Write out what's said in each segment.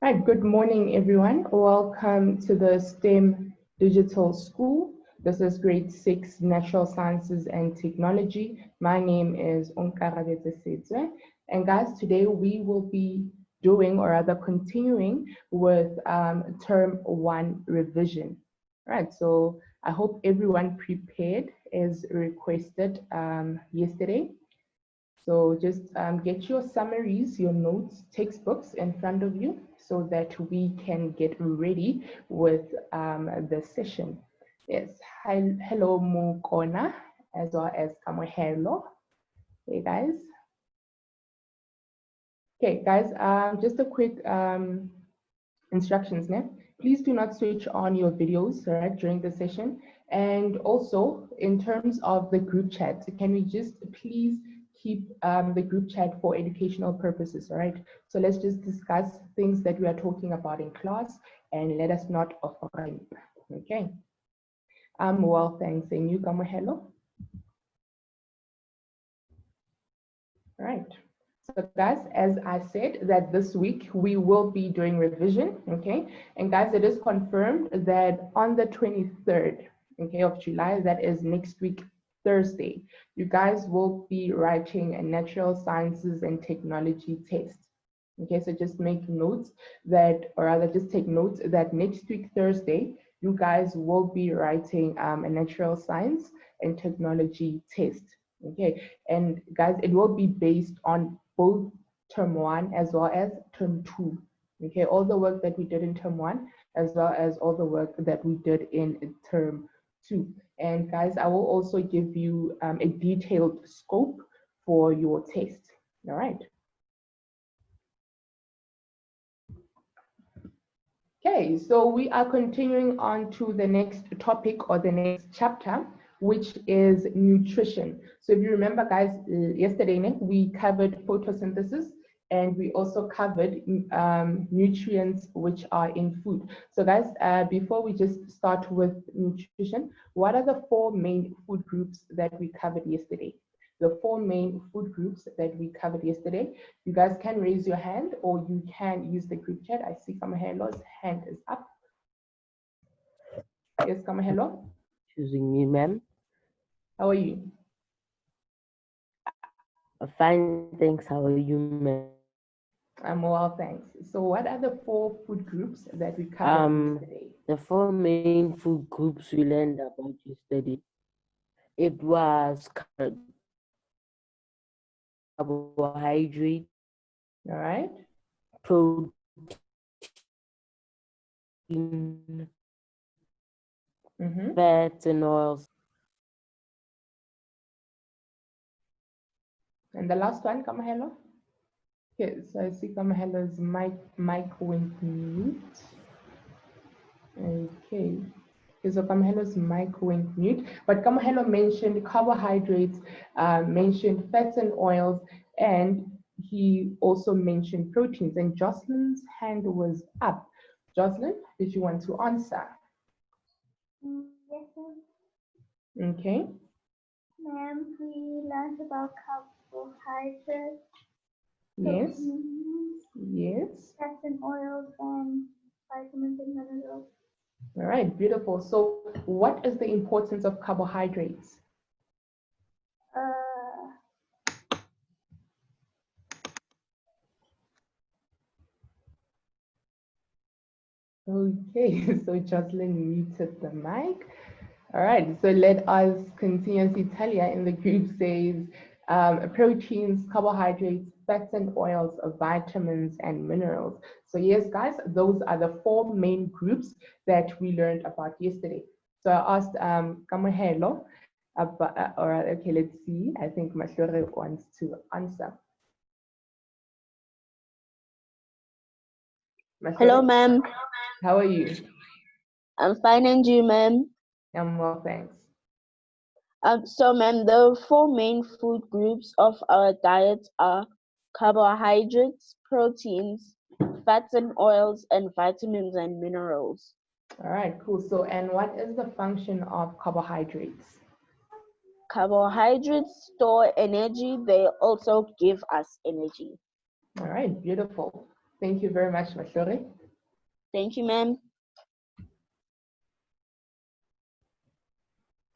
Right, good morning, everyone. Welcome to the STEM Digital School. This is grade 6, Natural Sciences and Technology. My name is Onkarabete Setswe. And guys, today we will be doing, or rather continuing with term 1 revision. Right, so I hope everyone prepared as requested yesterday. So just get your summaries, your notes, textbooks in front of you so that we can get ready with the session. Yes, hello Mukona, as well as Kamohelo. Hey guys. Okay guys, just a quick instructions now. Please do not switch on your videos right during the session. And also in terms of the group chat, can we just please keep the group chat for educational purposes, all right? So let's just discuss things that we are talking about in class and let us not offend, okay? Well, thanks. And you, hello. All right. So guys, as I said, that this week we will be doing revision, okay? And guys, it is confirmed that on the 23rd, okay, of July, that is next week, Thursday, you guys will be writing a natural sciences and technology test. Okay, so just make notes that, or rather just take notes that next week, Thursday, you guys will be writing a natural science and technology test. Okay, and guys, it will be based on both term 1 as well as term 2. Okay, all the work that we did in term 1 as well as all the work that we did in term 2. And guys, I will also give you a detailed scope for your test. All right. Okay, so we are continuing on to the next topic or the next chapter, which is nutrition. So if you remember, guys, yesterday we covered photosynthesis and we also covered nutrients which are in food. So guys, before we just start with nutrition, what are the 4 main food groups that we covered yesterday? The 4 main food groups that we covered yesterday. You guys can raise your hand or you can use the group chat. I see Kamahelo's hand is up. Yes, Kamahelo. Choosing me, ma'am. How are you? Fine, thanks. How are you, ma'am? I'm well, thanks. So what are the 4 food groups that we covered yesterday? The 4 main food groups we learned about yesterday. It was carbohydrate. All right. Protein. Fats and oils. And the last one, Kamahelo. Okay, so I see Kamahelo's mic went mute. Okay. So Kamahelo's mic went mute, but Kamahelo mentioned carbohydrates, mentioned fats and oils, and he also mentioned proteins. And Jocelyn's hand was up. Jocelyn, did you want to answer? Yes, ma'am. Okay. Ma'am, we learned about carbohydrates. Yes. Proteins, Yes. fats and oils, and vitamins and minerals. All right, beautiful. So what is the importance of carbohydrates? Okay, so Jocelyn muted the mic. All right, so let us continue. Italia in the group says proteins, carbohydrates, fats and oils, vitamins and minerals. So yes, guys, those are the 4 main groups that we learned about yesterday. So I asked Kamohelo, okay, let's see. I think Mashlore wants to answer. Mashlore? Hello, ma'am. How are you? I'm fine, and you, ma'am? I'm well, thanks. So, ma'am, the 4 main food groups of our diet are carbohydrates, proteins, fats and oils, and vitamins and minerals. All right, cool. So, and what is the function of carbohydrates? Carbohydrates store energy. They also give us energy. All right, beautiful. Thank you very much, Mahlori. Thank you, ma'am.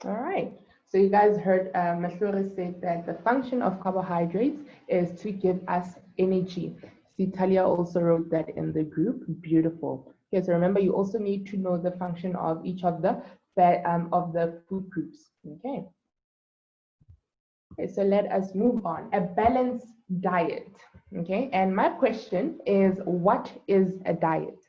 All right. So you guys heard Mahlori said that the function of carbohydrates is to give us energy. See, Talia also wrote that in the group. Beautiful. Okay, so remember, you also need to know the function of each of the food groups. Okay. Okay, so let us move on. A balanced diet. Okay, and my question is, what is a diet?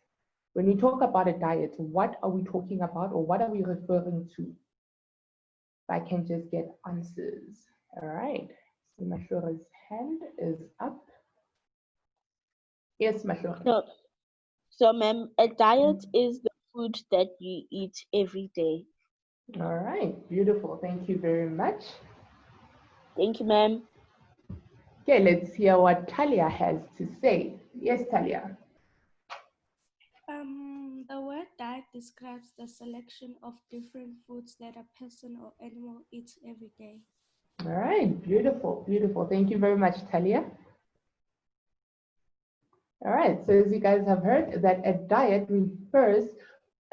When we talk about a diet, what are we talking about, or what are we referring to? If I can just get answers. All right. So Mashora's hand is up. Yes, Mashora. So, ma'am, a diet is the food that you eat every day. All right. Beautiful. Thank you very much. Thank you, ma'am. Okay, let's hear what Talia has to say. Yes, Talia. The word diet describes the selection of different foods that a person or animal eats every day. All right. Beautiful. Beautiful. Thank you very much, Talia. All right. So as you guys have heard, that a diet refers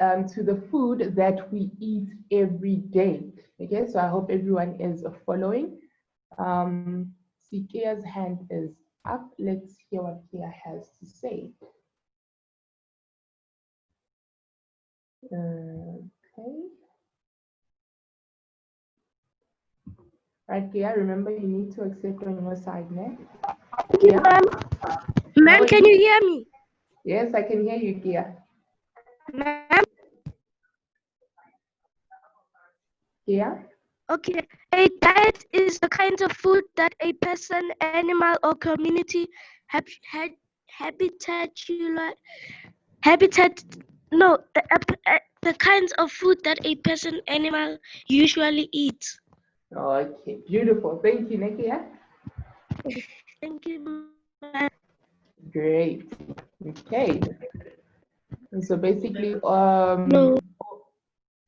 to the food that we eat every day. Okay, so I hope everyone is following. Kia's hand is up. Let's hear what Kia has to say. Okay. Right, Kia, remember you need to accept on your side now. Kia? Ma'am, can you hear me? Yes, I can hear you, Kia. Ma'am? Kia? Okay. A diet is the kind of food that a person, animal, or community the kinds of food that a person, animal usually eats. Okay, beautiful. Thank you, Nakia. Thank you, ma'am. Great. Okay. So basically, No.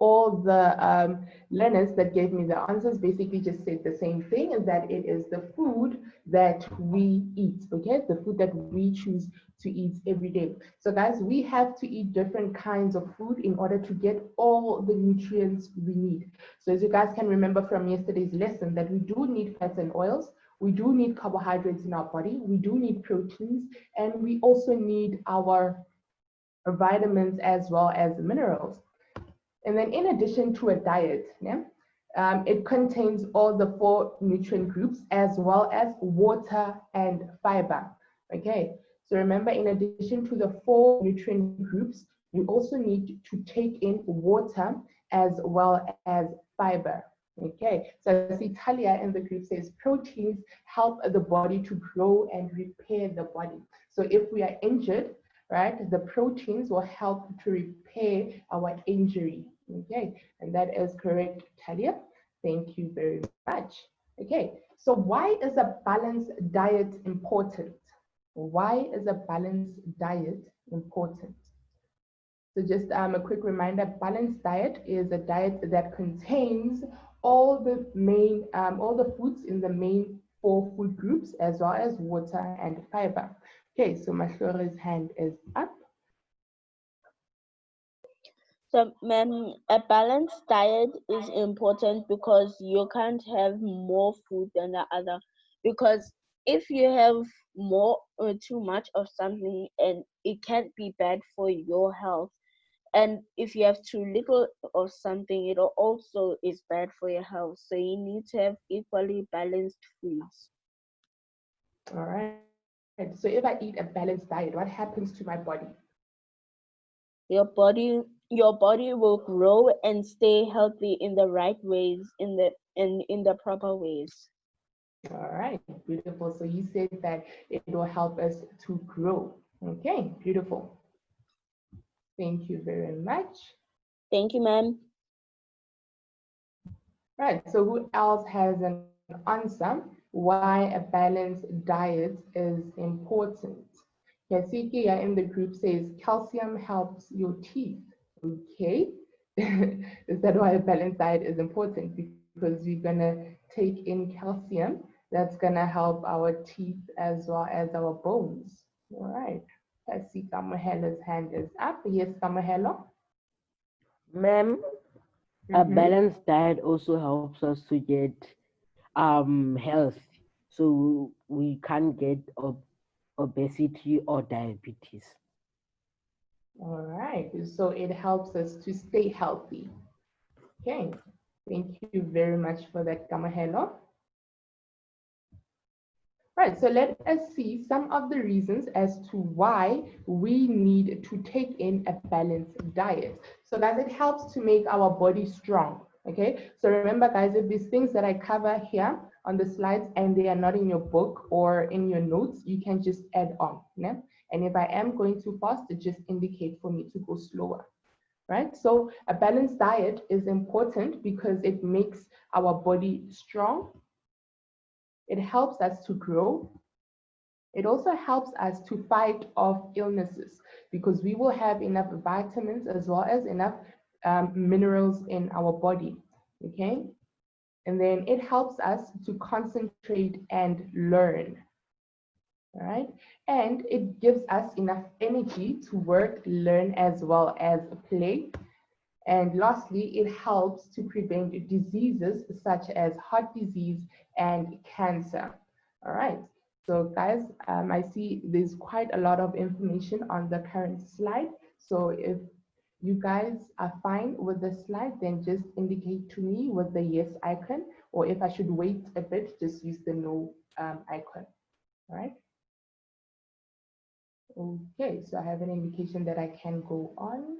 all the learners that gave me the answers basically just said the same thing, and that it is the food that we eat, okay? The food that we choose to eat every day. So guys, we have to eat different kinds of food in order to get all the nutrients we need. So as you guys can remember from yesterday's lesson, that we do need fats and oils, we do need carbohydrates in our body, we do need proteins, and we also need our vitamins as well as minerals. And then in addition to a diet, yeah, it contains all the 4 nutrient groups as well as water and fiber. Okay, so remember, in addition to the 4 nutrient groups, we also need to take in water as well as fiber. Okay, so as Italia in the group says, proteins help the body to grow and repair the body. So if we are injured, right, the proteins will help to repair our injury. Okay, and that is correct, Talia. Thank you very much. Okay, so why is a balanced diet important? Why is a balanced diet important? So just a quick reminder, balanced diet is a diet that contains all the foods in the main 4 food groups as well as water and fiber. Okay, so Mahlore's hand is up. So, ma'am, a balanced diet is important because you can't have more food than the other. Because if you have more or too much of something, and it can be bad for your health. And if you have too little of something, it also is bad for your health. So you need to have equally balanced foods. All right. So if I eat a balanced diet, what happens to my body? Your body will grow and stay healthy in the right ways, in the proper ways. All right, beautiful. So you said that it will help us to grow. Okay, beautiful. Thank you very much. Thank you, ma'am. Right, so who else has an answer why a balanced diet is important? Yasikia in the group says calcium helps your teeth. Okay, is that why a balanced diet is important? Because we're gonna take in calcium that's gonna help our teeth as well as our bones. All right. I see Kamohelo's hand is up. Yes, Kamohelo. Ma'am, a balanced diet also helps us to get health, so we can't get obesity or diabetes. All right, so it helps us to stay healthy. Okay, thank you very much for that, Kamohelo. Right, so let us see some of the reasons as to why we need to take in a balanced diet. So guys, it helps to make our body strong, okay? So remember guys, if these things that I cover here on the slides and they are not in your book or in your notes, you can just add on, yeah? And if I am going too fast, just indicate for me to go slower. Right? So a balanced diet is important because it makes our body strong. It helps us to grow. It also helps us to fight off illnesses because we will have enough vitamins as well as enough minerals in our body, okay? And then it helps us to concentrate and learn, all right? And it gives us enough energy to work, learn, as well as play. And lastly, it helps to prevent diseases such as heart disease and cancer. All right. So guys, I see there's quite a lot of information on the current slide. So if you guys are fine with the slide, then just indicate to me with the yes icon, or if I should wait a bit, just use the no icon. All right. Okay, so I have an indication that I can go on.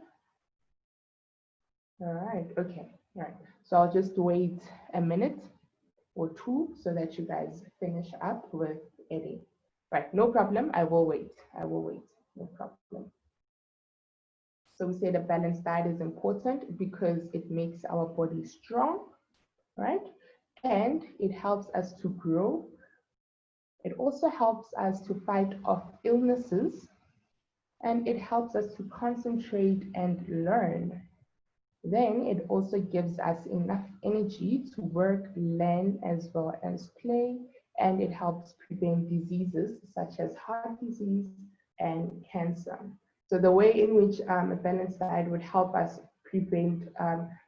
All right, okay, all right. So I'll just wait a minute or two so that you guys finish up with Eddie. Right, no problem, I will wait. I will wait, no problem. So we said a balanced diet is important because it makes our body strong, right? And it helps us to grow. It also helps us to fight off illnesses, and it helps us to concentrate and learn. Then it also gives us enough energy to work, learn, as well as play, and it helps prevent diseases such as heart disease and cancer. So the way in which a balanced diet would help us prevent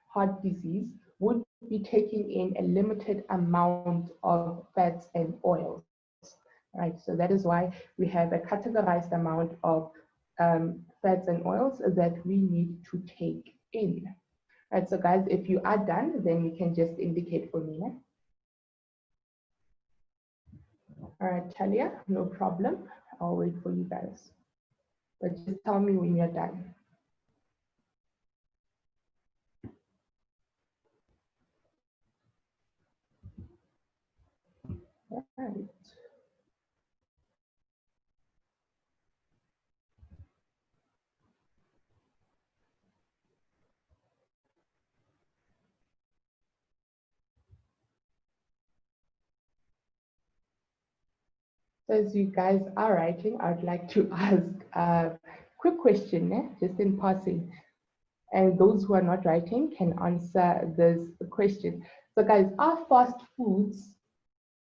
heart disease would be taking in a limited amount of fats and oils, right? So that is why we have a categorized amount of fats and oils that we need to take in. Right, so guys, if you are done, then you can just indicate for me. All right, Talia, no problem. I'll wait for you guys. But just tell me when you're done. All right. So as you guys are writing, I'd like to ask a quick question, just in passing. And those who are not writing can answer this question. So guys, are fast foods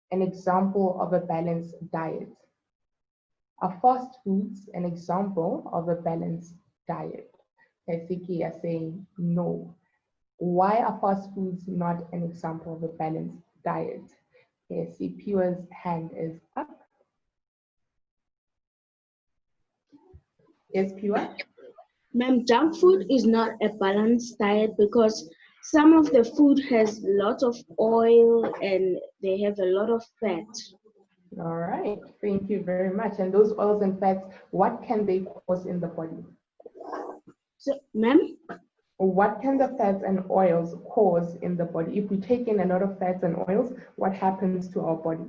an example of a balanced diet? Are fast foods an example of a balanced diet? Siki are saying no. Why are fast foods not an example of a balanced diet? Okay, see Pure's hand is up. Yes, Pure? Ma'am, junk food is not a balanced diet because some of the food has lots of oil and they have a lot of fat. All right, thank you very much. And those oils and fats, what can they cause in the body? So, ma'am? What can the fats and oils cause in the body? If we take in a lot of fats and oils, what happens to our body?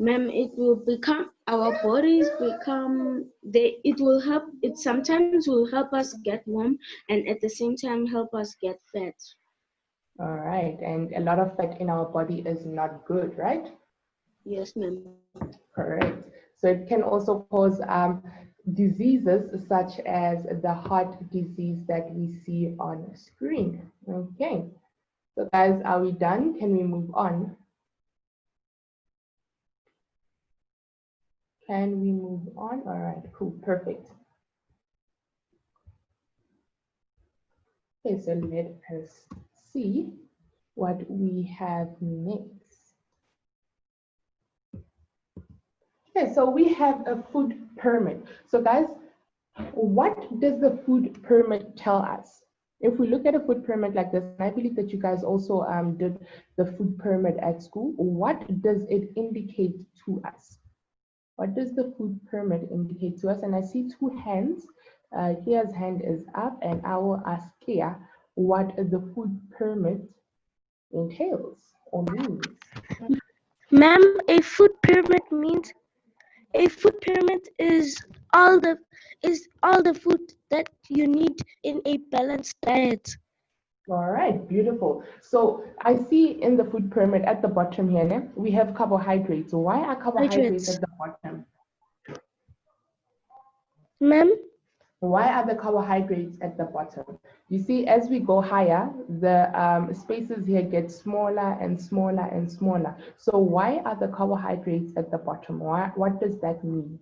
Ma'am, it will become, our bodies become, it sometimes will help us get warm and at the same time help us get fat. All right, and a lot of fat in our body is not good, right? Yes, ma'am. Correct. So it can also cause diseases such as the heart disease that we see on screen. Okay, so guys, are we done? Can we move on? Can we move on? All right, cool, perfect. Okay, so let us see what we have next. Okay, so we have a food pyramid. So guys, what does the food pyramid tell us? If we look at a food pyramid like this, and I believe that you guys also did the food pyramid at school, what does it indicate to us? What does the food pyramid indicate to us? And I see two hands. Kia's hand is up, and I will ask Kia what the food pyramid entails or means. Ma'am, a food pyramid is all the food that you need in a balanced diet. All right, beautiful. So I see in the food pyramid at the bottom here, ne, we have carbohydrates. Why are carbohydrates Hydrates. at the bottom? Ma'am, Why are the carbohydrates at the bottom? You see, as we go higher, the spaces here get smaller and smaller and smaller. So why are the carbohydrates at the bottom? What does that mean?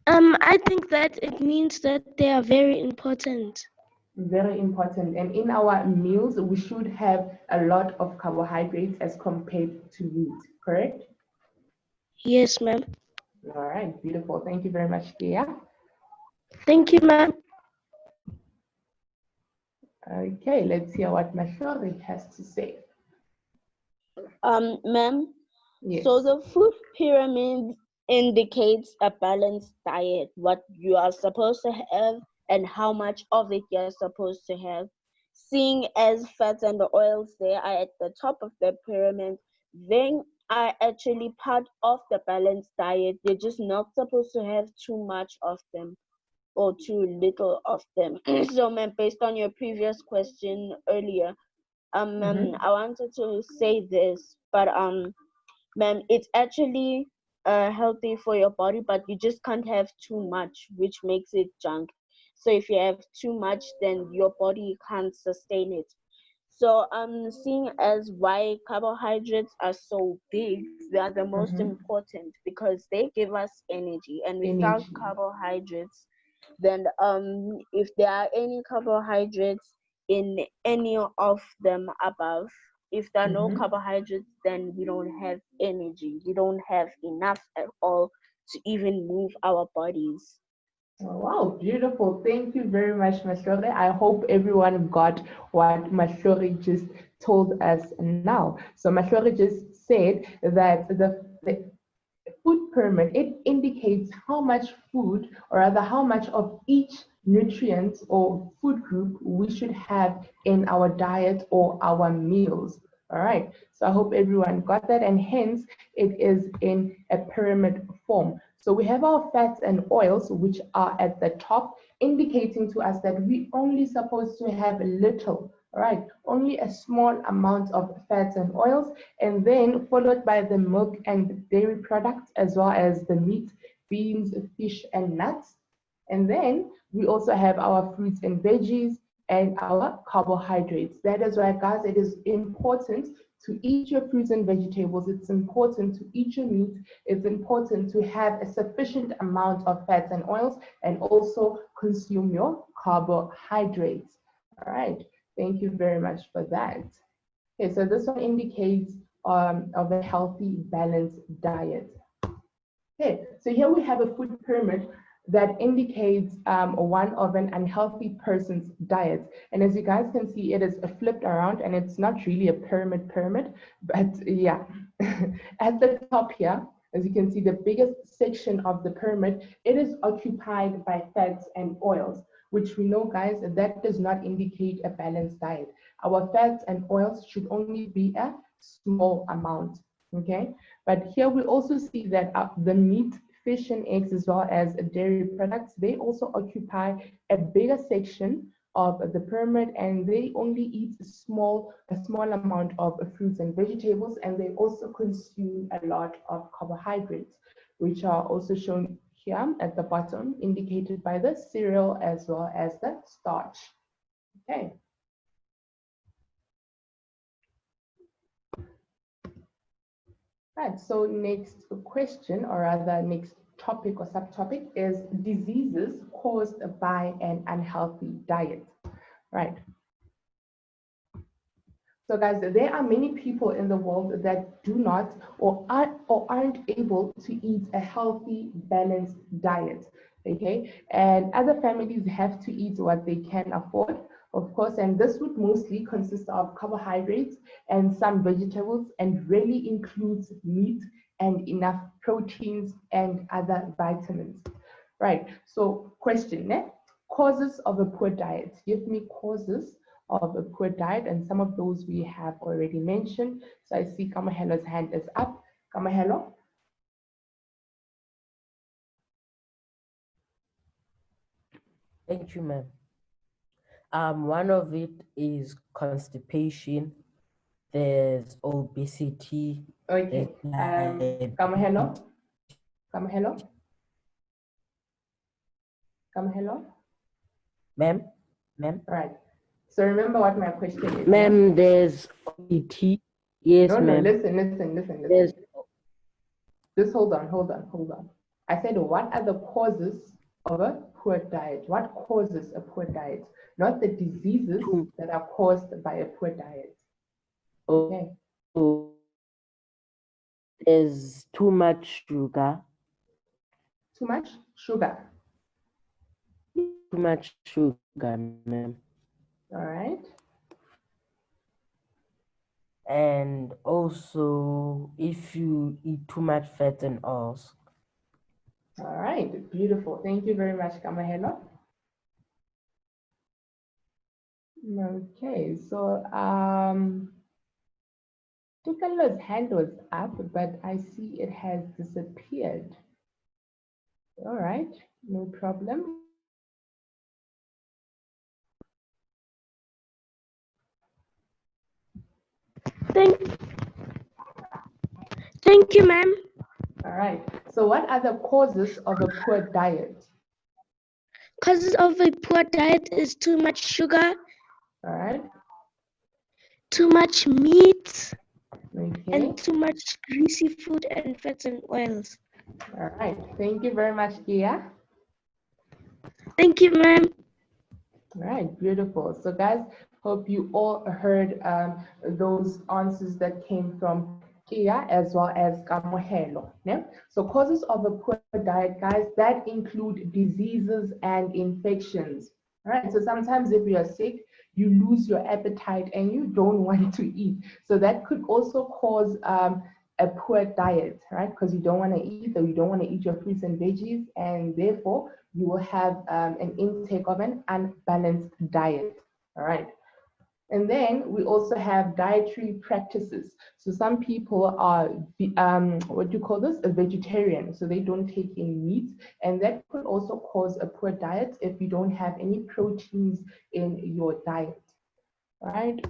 I think that it means that they are very important. Very important. And in our meals, we should have a lot of carbohydrates as compared to meat, correct? Yes, ma'am. All right, beautiful. Thank you very much, Kia. Thank you, ma'am. Okay, let's hear what Mashori has to say. Ma'am, Yes. so the food pyramid indicates a balanced diet, what you are supposed to have and how much of it you're supposed to have. Seeing as fats and the oils they are at the top of the pyramid, they are actually part of the balanced diet. You're just not supposed to have too much of them or too little of them. So, ma'am, based on your previous question earlier, Mhm. I wanted to say this, but ma'am, it's actually healthy for your body, but you just can't have too much, which makes it junk. So if you have too much, then your body can't sustain it. So seeing as why carbohydrates are so big, they are the most Mhm. important because they give us energy, and without Energy. carbohydrates, then if there are any carbohydrates in any of them above, if there are no Mhm. carbohydrates, then we don't have energy. We don't have enough at all to even move our bodies. Oh, wow, beautiful. Thank you very much, Mashori. I hope everyone got what Mashori just told us now. So Mashori just said that the food pyramid, it indicates how much food, or rather how much of each nutrient or food group we should have in our diet or our meals. All right, so I hope everyone got that, and hence it is in a pyramid form. So we have our fats and oils, which are at the top, indicating to us that we only supposed to have little, all right, only a small amount of fats and oils, and then followed by the milk and dairy products, as well as the meat, beans, fish, and nuts. And then we also have our fruits and veggies and our carbohydrates. That is why, guys, it is important to eat your fruits and vegetables. It's important to eat your meat. It's important to have a sufficient amount of fats and oils, and also consume your carbohydrates. All right. Thank you very much for that. Okay, so this one indicates of a healthy, balanced diet. Okay, so here we have a food pyramid that indicates one of an unhealthy person's diet. And as you guys can see, it is flipped around, and it's not really a pyramid, but yeah. At the top here, as you can see, the biggest section of the pyramid, it is occupied by fats and oils, which we know, guys, that does not indicate a balanced diet. Our fats and oils should only be a small amount, okay? But here we also see that the meat, fish, and eggs, as well as dairy products, they also occupy a bigger section of the pyramid, and they only eat a small amount of fruits and vegetables, and they also consume a lot of carbohydrates, which are also shown here at the bottom, indicated by the cereal as well as the starch. Okay. Right, so next question, or rather next topic or subtopic, is diseases caused by an unhealthy diet. Right. So guys, there are many people in the world that do not or aren't able to eat a healthy, balanced diet. Okay, and other families have to eat what they can afford, of course, and this would mostly consist of carbohydrates and some vegetables, and really includes meat and enough proteins and other vitamins. Right. So, question, causes of a poor diet. Give me causes of a poor diet, and some of those we have already mentioned. So I see Kamahelo's hand is up. Kamahelo? Thank you, ma'am. One of it is constipation. There's obesity. Okay. Kamahelo? Kamahelo? Kamahelo? Ma'am? Ma'am? All right. So remember what my question is. Ma'am, there's obesity. Yes, No, ma'am. listen. There's Just hold on. I said, what are the causes of a poor diet? What causes a poor diet? Not the diseases that are caused by a poor diet. Okay. there's too much sugar. Too much sugar. Too much sugar, ma'am. All right. And also, if you eat too much fat and oils. All right. Beautiful. Thank you very much, Kamahelo. Okay. So, Tikalo's hand was up, but I see it has disappeared. All right. No problem. Thank you, ma'am. All right. So what are the causes of a poor diet? Causes of a poor diet is too much sugar, All right. too much meat, Okay. and too much greasy food and fats and oils. All right. Thank you very much, Kia. Thank you, ma'am. All right, beautiful. So guys, hope you all heard those answers that came from Kia as well as Kamohelo. Yeah? So causes of a poor diet, guys, that include diseases and infections. All right, so sometimes if you are sick, you lose your appetite and you don't want to eat. So that could also cause a poor diet, right? Because you don't want to eat, or you don't want to eat your fruits and veggies, and therefore you will have an intake of an unbalanced diet. All right. And then we also have dietary practices. So some people are, what do you call this? A vegetarian. So they don't take in meat. And that could also cause a poor diet if you don't have any proteins in your diet. All right.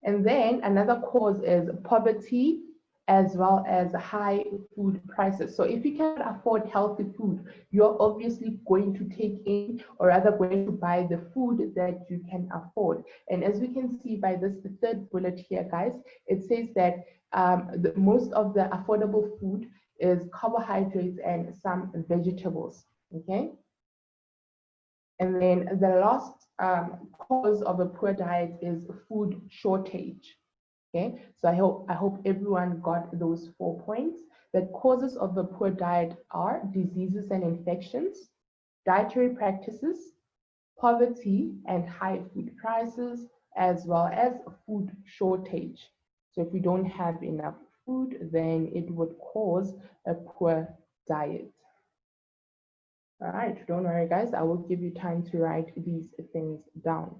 And then another cause is poverty as well as high food prices. So if you cannot afford healthy food, you're obviously going to take in, or rather going to buy the food that you can afford. And as we can see by this third bullet here, guys, it says that most of the affordable food is carbohydrates and some vegetables, okay? And then the last cause of a poor diet is food shortage. Okay, so I hope everyone got those 4 points. The causes of a poor diet are diseases and infections, dietary practices, poverty and high food prices, as well as food shortage. So if we don't have enough food, then it would cause a poor diet. All right, don't worry, guys. I will give you time to write these things down.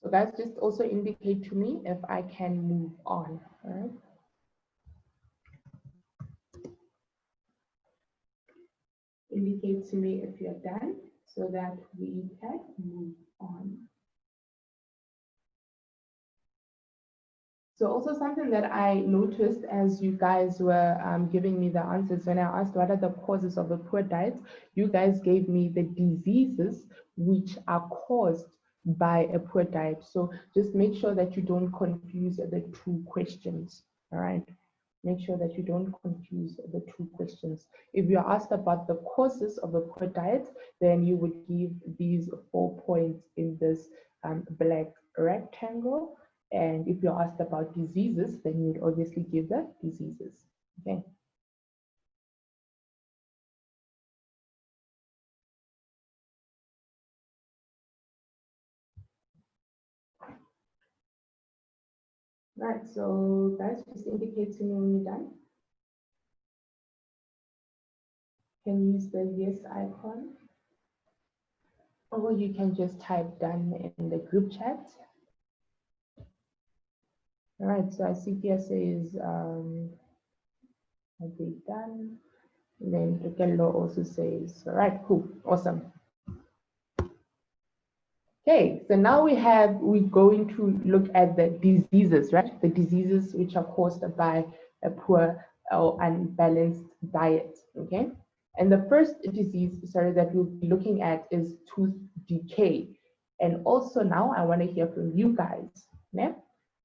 So guys, just also indicate to me if I can move on, all right? indicate to me if you're done so that we can move on. So also something that I noticed as you guys were giving me the answers when I asked what are the causes of a poor diet, you guys gave me the diseases which are caused by a poor diet. So just make sure that you don't confuse the two questions, all right? Make sure that you don't confuse the two questions. If you're asked about the causes of a poor diet, then you would give these 4 points in this black rectangle. And if you're asked about diseases, then you'd obviously give the diseases, okay? Right, so guys, just indicate to me when you're done. Can you use the yes icon, or you can just type done in the group chat. All right, so I see here says, are they done? And then Rikello also says, all right, cool, awesome. Okay, so now we're going to look at the diseases, right? The diseases which are caused by a poor or unbalanced diet, okay? And the first disease, sorry, that we'll be looking at is tooth decay. And also now I want to hear from you guys, yeah?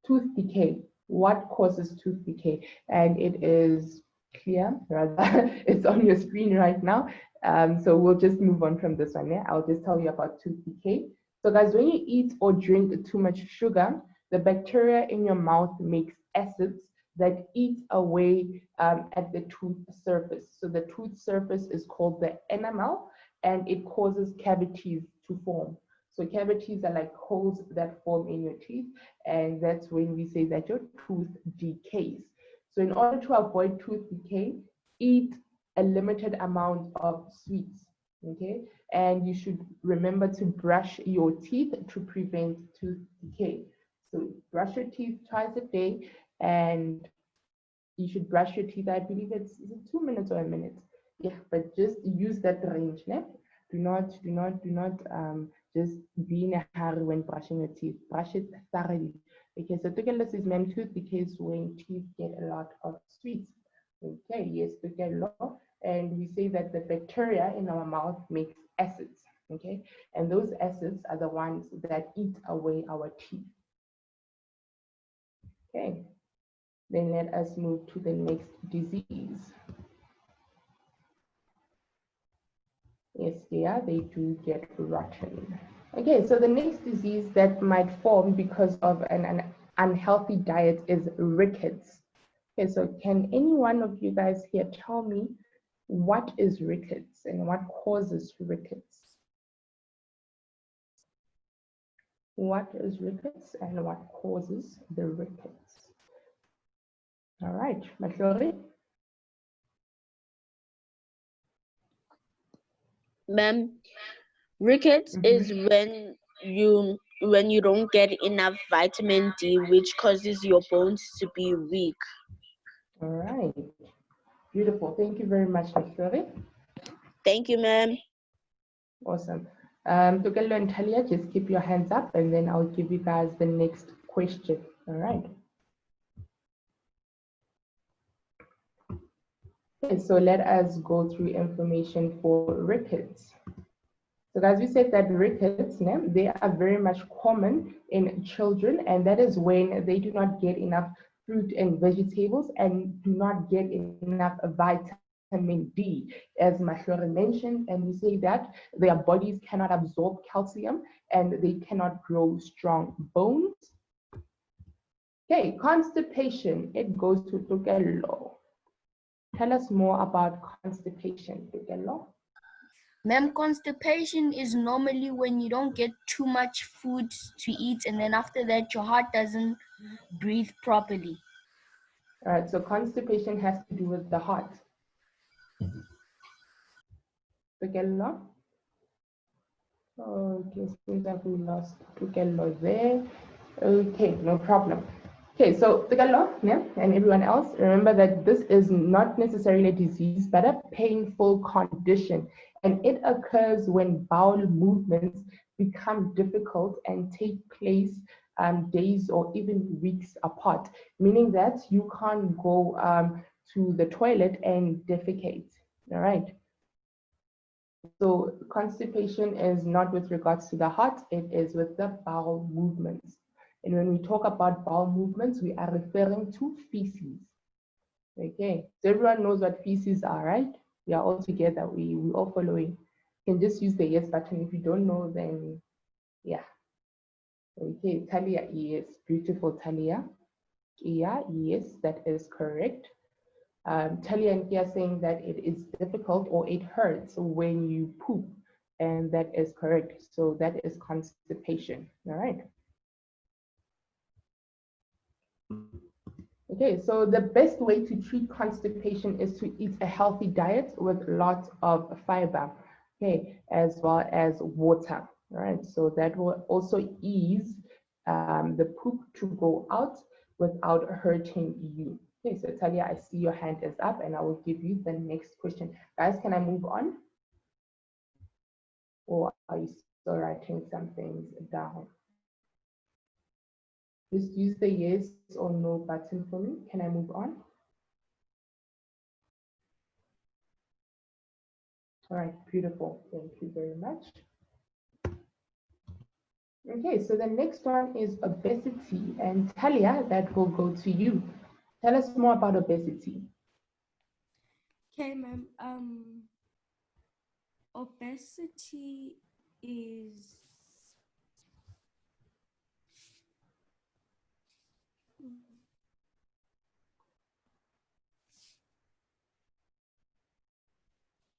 Tooth decay, what causes tooth decay? And it is clear, rather, it's on your screen right now. So we'll just move on from this one, yeah? I'll just tell you about tooth decay. So guys, when you eat or drink too much sugar, the bacteria in your mouth makes acids that eat away at the tooth surface. So the tooth surface is called the enamel, and it causes cavities to form. So cavities are like holes that form in your teeth, and that's when we say that your tooth decays. So in order to avoid tooth decay, eat a limited amount of sweets, okay? And you should remember to brush your teeth to prevent tooth decay. So brush your teeth twice a day, and you should brush your teeth. I believe is it 2 minutes or a minute? Yeah, but just use that range. Ne? Do not just be in a hurry when brushing your teeth. Brush it thoroughly. Okay, so together is meant tooth because when teeth get a lot of sweets. Okay, yes, together. And we say that the bacteria in our mouth makes acids, okay? And those acids are the ones that eat away our teeth. Okay, then let us move to the next disease. Yes, they do get rotten. Okay, so the next disease that might form because of an unhealthy diet is rickets. Okay, so can any one of you guys here tell me what is rickets and what causes rickets? What is rickets and what causes the rickets? All right, Matlori. Ma'am, rickets is when you don't get enough vitamin D, which causes your bones to be weak. All right, beautiful. Thank you very much, Matlori. Thank you, ma'am. Awesome. Tugelo and Talia, just keep your hands up and then I'll give you guys the next question. All right. Okay, so let us go through information for rickets. So as we said that rickets, they are very much common in children, and that is when they do not get enough fruit and vegetables and do not get enough vitamin D, as Mahlore mentioned, and we say that their bodies cannot absorb calcium and they cannot grow strong bones. Okay, constipation, it goes to Tugelo. Tell us more about constipation, Tugelo. Ma'am, constipation is normally when you don't get too much food to eat, and then after that, your heart doesn't breathe properly. All right, so constipation has to do with the heart. Tugelo? Okay, seems like we lost Tugelo there. Okay, no problem. Okay, so Tigalo, yeah, and everyone else, remember that this is not necessarily a disease, but a painful condition. And it occurs when bowel movements become difficult and take place days or even weeks apart, meaning that you can't go to the toilet and defecate. All right. So constipation is not with regards to the heart, it is with the bowel movements. And when we talk about bowel movements, we are referring to feces. Okay, so everyone knows what feces are, right? We are all together, we all following. You can just use the yes button. If you don't know, then yeah. Okay, Talia, yes, beautiful Talia. Yeah, yes, that is correct. Talia and Kia saying that it is difficult or it hurts when you poop, and that is correct. So that is constipation. All right. Okay, so the best way to treat constipation is to eat a healthy diet with lots of fiber, okay, as well as water. All right, so that will also ease the poop to go out without hurting you. Okay, so Talia, I see your hand is up and I will give you the next question. Guys, can I move on? Or are you still writing some things down? Just use the yes or no button for me. Can I move on? All right, beautiful. Thank you very much. Okay, so the next one is obesity. And Talia, that will go to you. Tell us more about obesity. Okay, ma'am. Obesity is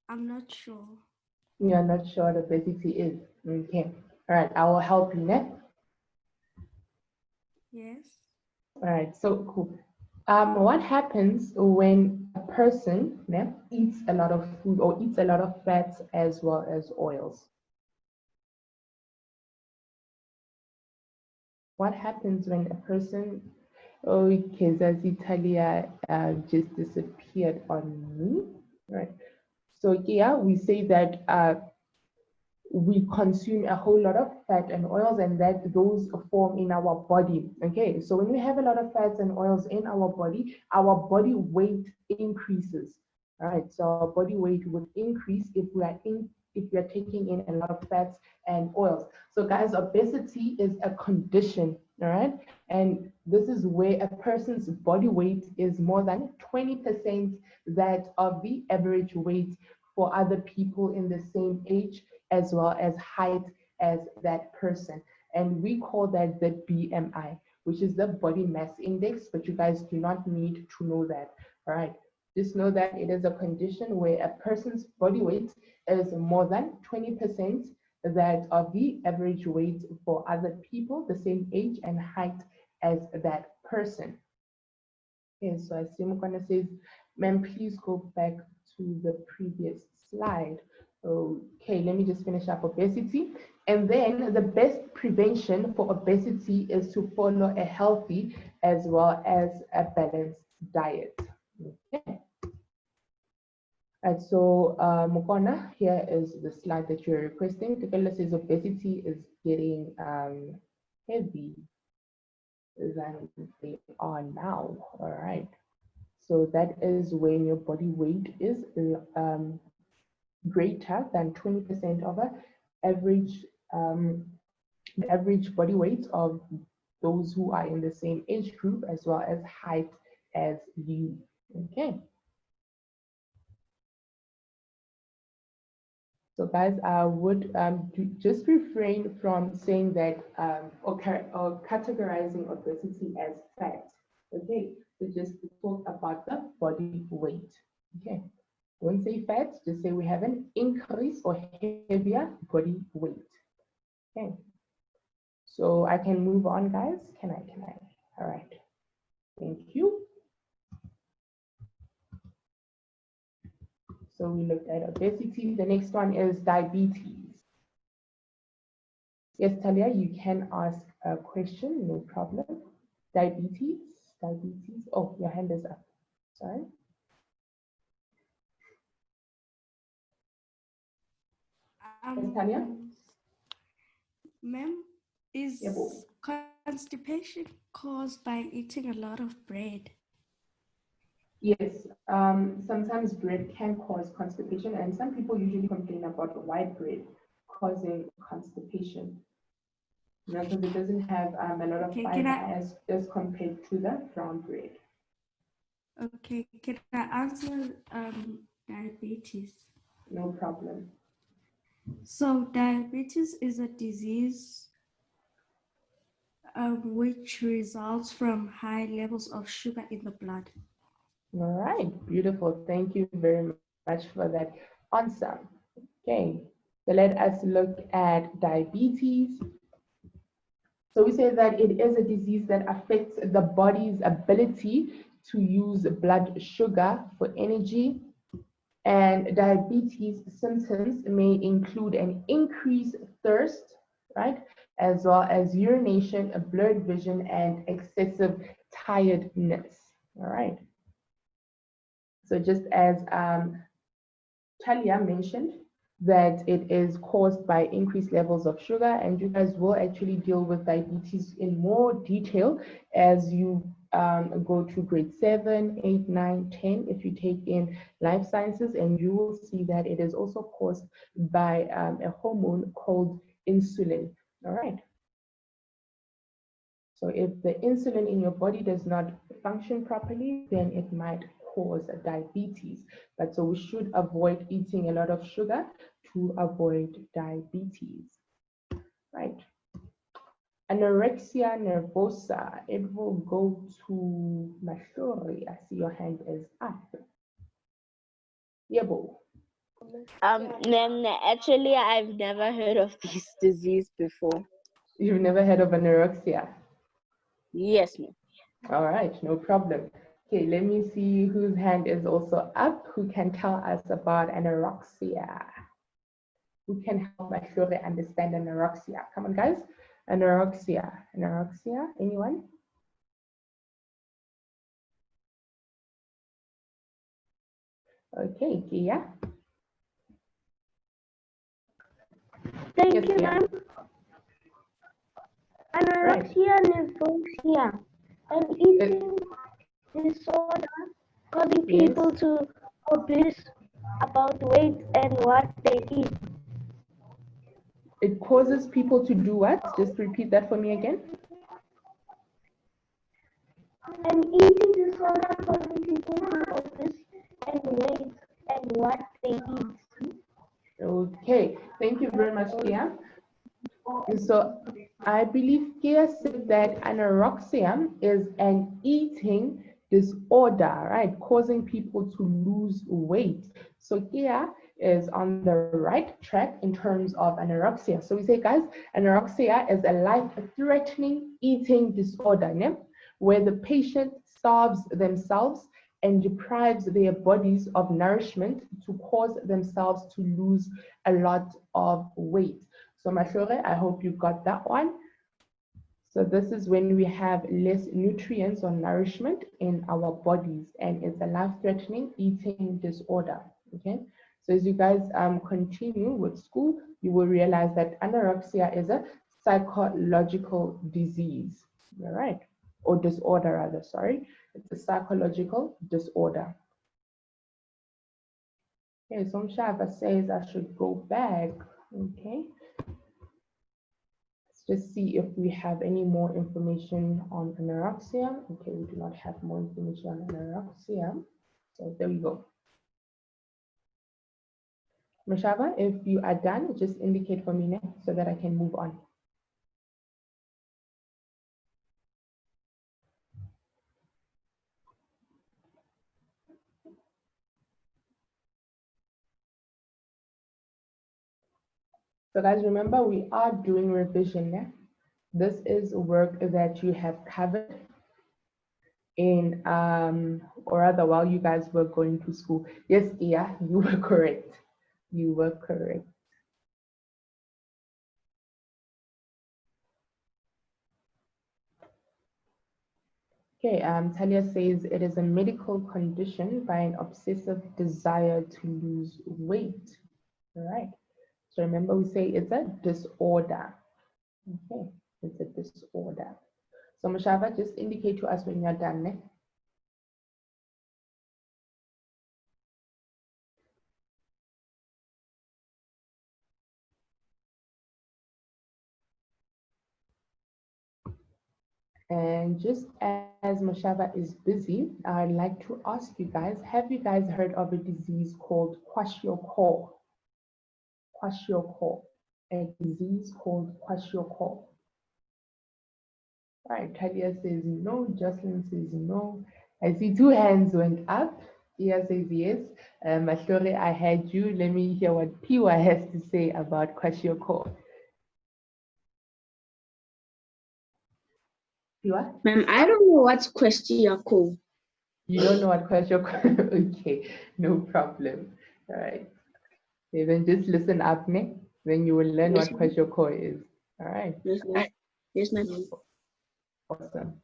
I'm not sure. You're not sure what obesity is. Okay. All right, I will help you next. Yes. All right, so cool. What happens when a person eats a lot of food or eats a lot of fats as well as oils? What happens when a person, okay, Zazitalia just disappeared on me, right? So yeah, we say that we consume a whole lot of fat and oils, and that those form in our body. Okay, so when we have a lot of fats and oils in our body weight increases. All right, so our body weight would increase if we are taking in a lot of fats and oils. So guys, obesity is a condition, all right, and this is where a person's body weight is more than 20% that of the average weight for other people in the same age as well as height as that person. And we call that the BMI, which is the body mass index, but you guys do not need to know that. All right. Just know that it is a condition where a person's body weight is more than 20% that of the average weight for other people, the same age and height as that person. Okay, so I see Mukwana says, ma'am, please go back to the previous slide. Okay, let me just finish up obesity. And then the best prevention for obesity is to follow a healthy as well as a balanced diet. Okay. And so Mukwana, here is the slide that you're requesting. Tikela says obesity is getting heavy than they are now. All right. So that is when your body weight is greater than 20% of a average the average body weight of those who are in the same age group as well as height as you. Okay. So guys, I would just refrain from saying that or categorizing obesity as fat. Okay, so just talk about the body weight. Okay, don't say fat, just say we have an increase or heavier body weight. Okay, so I can move on, guys. Can I? All right, thank you. So we looked at obesity. The next one is diabetes. Yes, Talia, you can ask a question, no problem. Diabetes. Oh, your hand is up. Sorry. Yes, Tanya? Ma'am, is Yeah, boy. constipation caused by eating a lot of bread? Yes, sometimes bread can cause constipation, and some people usually complain about white bread causing constipation. You know, because it doesn't have a lot of Okay, fiber as compared to the brown bread. Okay, can I answer diabetes? No problem. So diabetes is a disease which results from high levels of sugar in the blood. All right, beautiful. Thank you very much for that answer. Okay, so let us look at diabetes. So we say that it is a disease that affects the body's ability to use blood sugar for energy. And diabetes symptoms may include an increased thirst, right? As well as urination, a blurred vision, and excessive tiredness. All right. So just as Talia mentioned, that it is caused by increased levels of sugar, and you guys will actually deal with diabetes in more detail as you go to grade 7, 8, 9, 10, if you take in life sciences, and you will see that it is also caused by a hormone called insulin. All right. So if the insulin in your body does not function properly, then it might cause diabetes. But so we should avoid eating a lot of sugar to avoid diabetes, right? Anorexia nervosa, it will go to Mashori. I see your hand is up. Yebo. Actually, I've never heard of this disease before. You've never heard of anorexia? Yes, ma'am. All right, no problem. Okay, let me see whose hand is also up, who can tell us about anorexia. Who can help Mashore understand anorexia? Come on, guys. Anorexia. Anorexia, anyone? Okay, Kia. Thank Yes, you, Kia. ma'am. Anorexia nervosa, an eating disorder causing people to obsess about weight and what they eat. It causes people to do what? Just repeat that for me again. An eating disorder causing people to obsess and weight and what they eat. Okay, thank you very much, Kia. So I believe Kia said that anorexia is an eating disorder, right? Causing people to lose weight. So Kia is on the right track in terms of anorexia. So we say, guys, anorexia is a life-threatening eating disorder, né? Where the patient starves themselves and deprives their bodies of nourishment to cause themselves to lose a lot of weight. So Mashore, I hope you got that one. So this is when we have less nutrients or nourishment in our bodies, and it's a life-threatening eating disorder, okay? So as you guys continue with school, you will realize that anorexia is a psychological disease, all right? Or disorder rather, sorry. It's a psychological disorder. Okay, so Mshava says I should go back, okay? Just see if we have any more information on anorexia. Okay, we do not have more information on anorexia. So there we go. Mashava, if you are done, just indicate for me now so that I can move on. So guys, remember we are doing revision now. This is work that you have covered in or rather while you guys were going to school. Yes, yeah, you were correct. You were correct. Okay, Talia says it is a medical condition by an obsessive desire to lose weight. All right. So remember, we say it's a disorder. Okay, it's a disorder. So Mashava, just indicate to us when you're done. Ne? And just as Mashava is busy, I'd like to ask you guys, have you guys heard of a disease called kwashiorkor? Kwashiorkor. A disease called kwashiorkor. Right, Talia says no, Jocelyn says no. I see two hands went up. Tia says yes. Mahlore, I heard you. Let me hear what Piwa has to say about kwashiorkor. Piwa? Ma'am, I don't know what's kwashiorkor. You don't know what kwashiorkor? Okay, no problem. All right. Okay, then just listen up, ne? Then you will learn Yes, what ma'am. kwashiorkor is. All right. Yes, ma'am. Yes, ma'am. Awesome.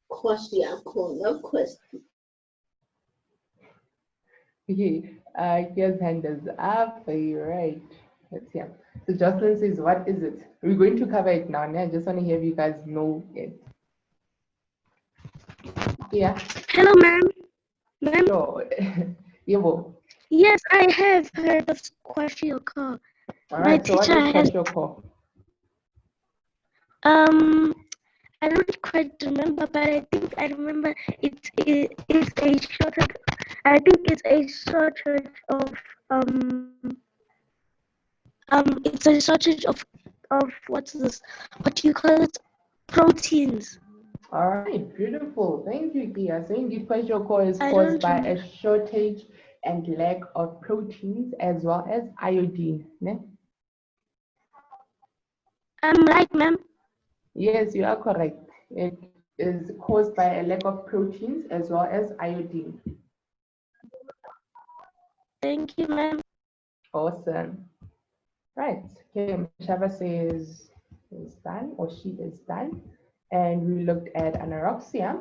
Kwashiorkor, no question. Okay, here's hand is up. You're right. Let's hear. So Jocelyn says, what is it? We're going to cover it now. And I just want to hear if you guys know it. Yeah, Hello, ma'am. Ma'am, sure. Yevo. yes, I have heard of kwashiorkor. All My right, so what teacher is has. kwashiorkor? I don't quite remember, but I think I remember it's a shortage. I think it's a shortage of it's a shortage of what's this? What do you call it? Proteins. All right, beautiful. Thank you, Kia. So indeed, kwashiorkor is I caused don't by remember. a shortage and lack of proteins as well as iodine. Ne? I'm right, ma'am. Yes, you are correct. It is caused by a lack of proteins as well as iodine. Thank you, ma'am. Awesome. Right. Okay, Shava says is done or she is done. And we looked at anorexia.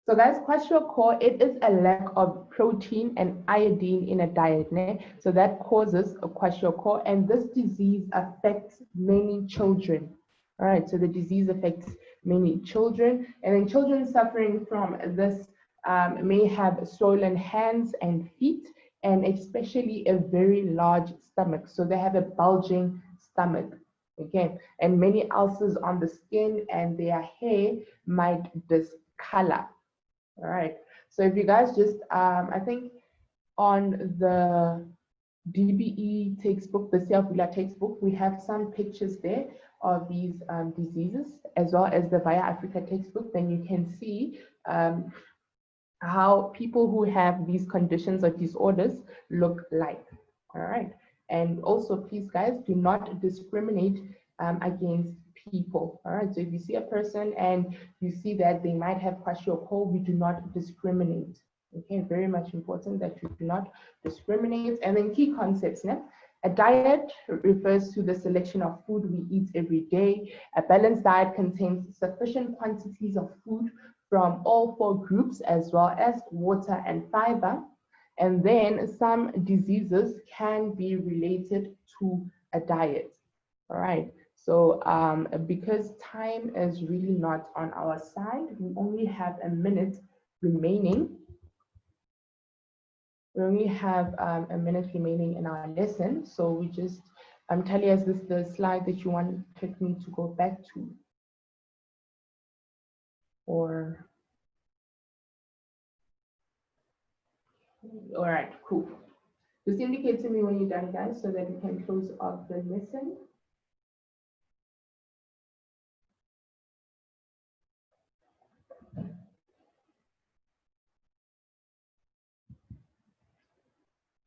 So guys, kwashiorkor, it is a lack of protein and iodine in a diet. Ne? So that causes a kwashiorkor, and this disease affects many children. All right, so the disease affects many children, and then children suffering from this may have swollen hands and feet, and especially a very large stomach. So they have a bulging stomach. Okay, and many ulcers on the skin, and their hair might discolor. All right. So if you guys just, I think on the DBE textbook, the Siavula textbook, we have some pictures there of these diseases, as well as the Via Africa textbook. Then you can see how people who have these conditions or disorders look like. All right. And also, please, guys, do not discriminate against people. All right. So if you see a person and you see that they might have kwashiorkor, we do not discriminate. Okay, very much important that you do not discriminate. And then key concepts. Now, a diet refers to the selection of food we eat every day. A balanced diet contains sufficient quantities of food from all four groups, as well as water and fiber. And then some diseases can be related to a diet. All right. So because time is really not on our side, we only have a minute remaining. We only have a minute remaining in our lesson. So we just, Talia, is this the slide that you wanted me to go back to? Or, all right, cool. Just indicate to me when you're done, guys, so that we can close off the lesson.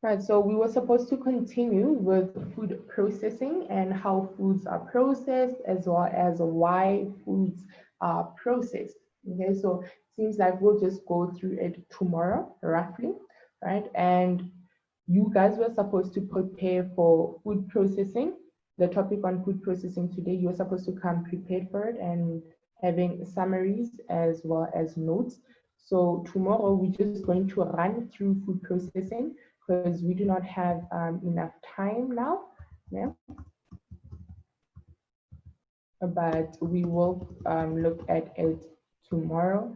Right, so we were supposed to continue with food processing and how foods are processed, as well as why foods are processed. Okay, so it seems like we'll just go through it tomorrow, roughly, right? And you guys were supposed to prepare for food processing the topic on food processing today, you're supposed to come prepared for it and having summaries as well as notes. So tomorrow we're just going to run through food processing because we do not have enough time now. Yeah. But we will look at it tomorrow.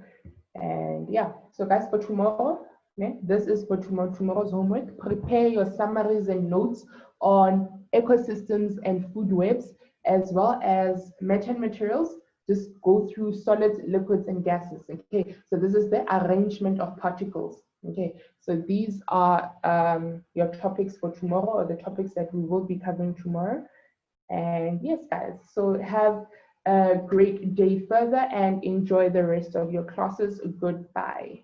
And yeah, so guys, for tomorrow, yeah, this is for tomorrow's homework. Prepare your summaries and notes on ecosystems and food webs, as well as materials. Just go through solids, liquids, and gases. Okay, so this is the arrangement of particles. Okay, so these are your topics for tomorrow, or the topics that we will be covering tomorrow. And yes, guys, so have a great day further and enjoy the rest of your classes. Goodbye.